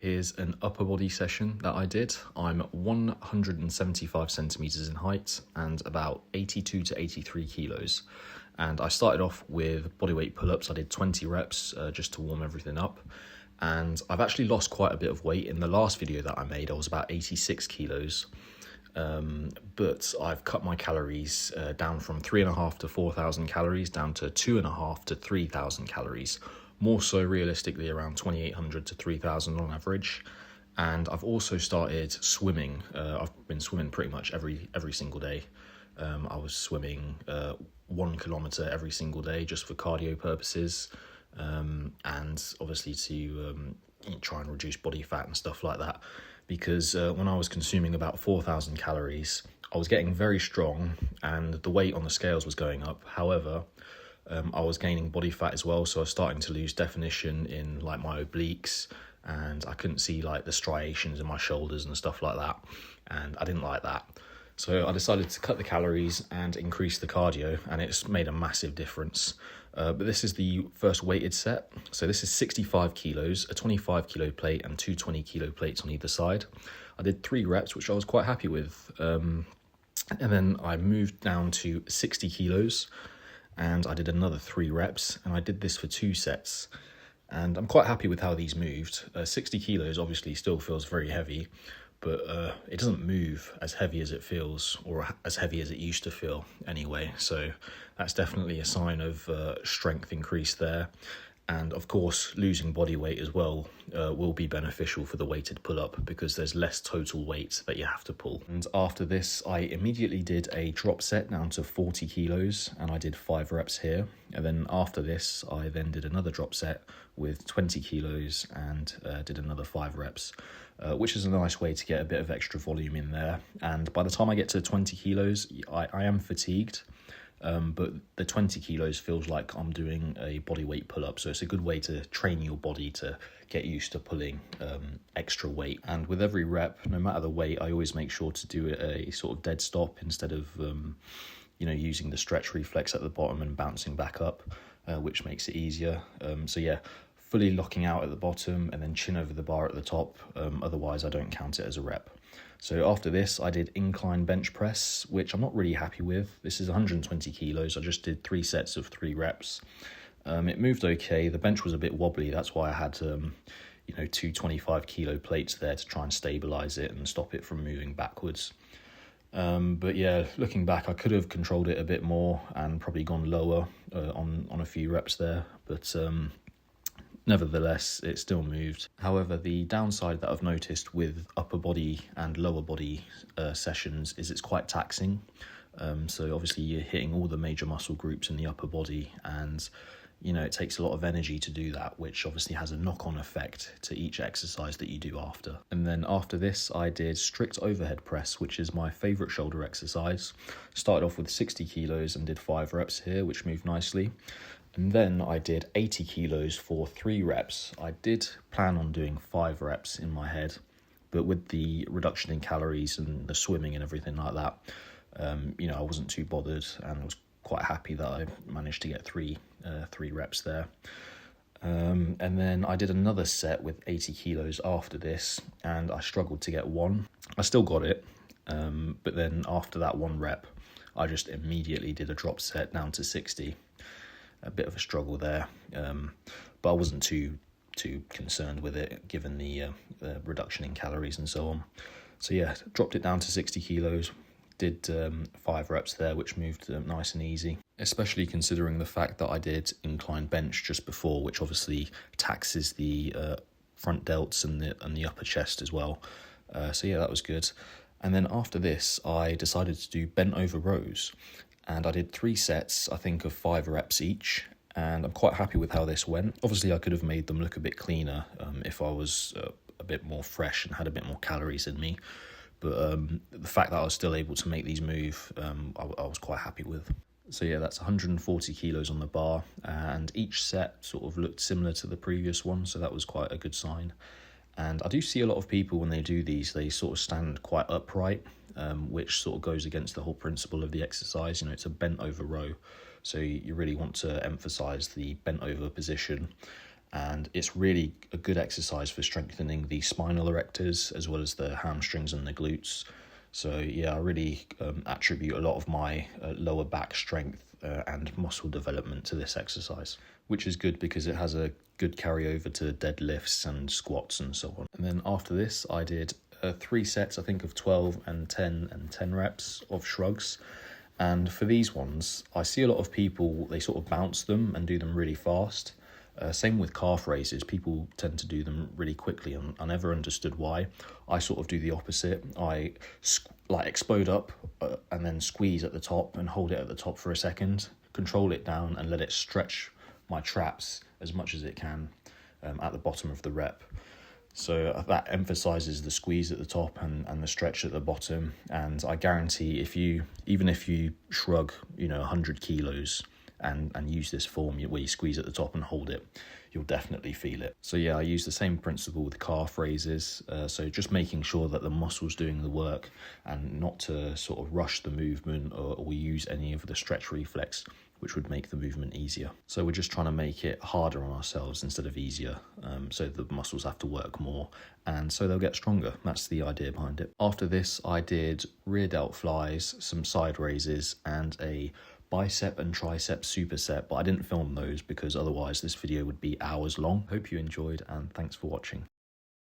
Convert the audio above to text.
Here's an upper body session that I did. I'm 175 centimeters in height and about 82 to 83 kilos. And I started off with bodyweight pull-ups. I did 20 reps just to warm everything up. And I've actually lost quite a bit of weight. In the last video that I made, I was about 86 kilos. But I've cut my calories down from 3,500 to 4,000 calories down to 2,500 to 3,000 calories. More so realistically around 2,800 to 3,000 on average. And I've also started swimming. I've been swimming pretty much every single day. I was swimming 1 kilometer every single day just for cardio purposes, and obviously to try and reduce body fat and stuff like that. Because when I was consuming about 4,000 calories, I was getting very strong and the weight on the scales was going up. However, I was gaining body fat as well, so I was starting to lose definition in like my obliques, and I couldn't see like the striations in my shoulders and stuff like that, and I didn't like that. So I decided to cut the calories and increase the cardio, and it's made a massive difference. But this is the first weighted set. So this is 65 kilos, a 25 kilo plate and two 20 kilo plates on either side. I did 3 reps, which I was quite happy with. And then I moved down to 60 kilos and I did another 3 reps, and I did this for 2 sets. And I'm quite happy with how these moved. 60 kilos obviously still feels very heavy, but it doesn't move as heavy as it feels, or as heavy as it used to feel anyway. So that's definitely a sign of strength increase there. And of course, losing body weight as well will be beneficial for the weighted pull-up because there's less total weight that you have to pull. And after this, I immediately did a drop set down to 40 kilos and I did 5 reps here. And then after this, I then did another drop set with 20 kilos and did another 5 reps, which is a nice way to get a bit of extra volume in there. And by the time I get to 20 kilos, I am fatigued. But the 20 kilos feels like I'm doing a bodyweight pull-up, so it's a good way to train your body to get used to pulling extra weight. And with every rep, no matter the weight, I always make sure to do a sort of dead stop instead of using the stretch reflex at the bottom and bouncing back up, which makes it easier. So yeah, fully locking out at the bottom and then chin over the bar at the top. Otherwise, I don't count it as a rep. So after this, I did incline bench press, which I'm not really happy with. This is 120 kilos. I just did 3 sets of 3 reps. It moved okay. The bench was a bit wobbly. That's why I had, 2 25 kilo plates there to try and stabilize it and stop it from moving backwards. But yeah, looking back, I could have controlled it a bit more and probably gone lower on a few reps there. But nevertheless, it still moved. However, the downside that I've noticed with upper body and lower body sessions is it's quite taxing. So obviously you're hitting all the major muscle groups in the upper body, and it takes a lot of energy to do that, which obviously has a knock-on effect to each exercise that you do after. And then after this, I did strict overhead press, which is my favorite shoulder exercise. Started off with 60 kilos and did 5 reps here, which moved nicely. And then I did 80 kilos for 3 reps. I did plan on doing 5 reps in my head, but with the reduction in calories and the swimming and everything like that, I wasn't too bothered and was quite happy that I managed to get 3 reps there. And then I did another set with 80 kilos after this, and I struggled to get 1. I still got it, but then after that 1 rep, I just immediately did a drop set down to 60. A bit of a struggle there, but I wasn't too concerned with it given the reduction in calories and so on. So yeah, dropped it down to 60 kilos, did 5 reps there, which moved nice and easy, especially considering the fact that I did incline bench just before, which obviously taxes the front delts and the upper chest as well. So yeah, that was good. And then after this, I decided to do bent over rows. And I did 3 sets, I think, of 5 reps each, and I'm quite happy with how this went. Obviously, I could have made them look a bit cleaner if I was a bit more fresh and had a bit more calories in me. But the fact that I was still able to make these move, I was quite happy with. So yeah, that's 140 kilos on the bar, and each set sort of looked similar to the previous one, so that was quite a good sign. And I do see a lot of people when they do these, they sort of stand quite upright, which sort of goes against the whole principle of the exercise. It's a bent over row, so you really want to emphasize the bent over position. and it's really a good exercise for strengthening the spinal erectors as well as the hamstrings and the glutes. So yeah, I really attribute a lot of my lower back strength and muscle development to this exercise, which is good because it has a good carryover to deadlifts and squats and so on. And then after this, I did 3 sets, I think, of 12 and 10 and 10 reps of shrugs. And for these ones, I see a lot of people, they sort of bounce them and do them really fast. Same with calf raises, people tend to do them really quickly, and I never understood why. I sort of do the opposite. I explode up and then squeeze at the top and hold it at the top for a second, control it down and let it stretch my traps as much as it can at the bottom of the rep. So that emphasizes the squeeze at the top and the stretch at the bottom. And I guarantee even if you shrug, 100 kilos and use this form where you squeeze at the top and hold it, you'll definitely feel it. So yeah, I use the same principle with calf raises. So just making sure that the muscle's doing the work and not to sort of rush the movement or use any of the stretch reflex, which would make the movement easier. So we're just trying to make it harder on ourselves instead of easier, so the muscles have to work more, and so they'll get stronger. That's the idea behind it. After this, I did rear delt flies, some side raises, and a bicep and tricep superset, but I didn't film those because otherwise this video would be hours long. Hope you enjoyed, and thanks for watching.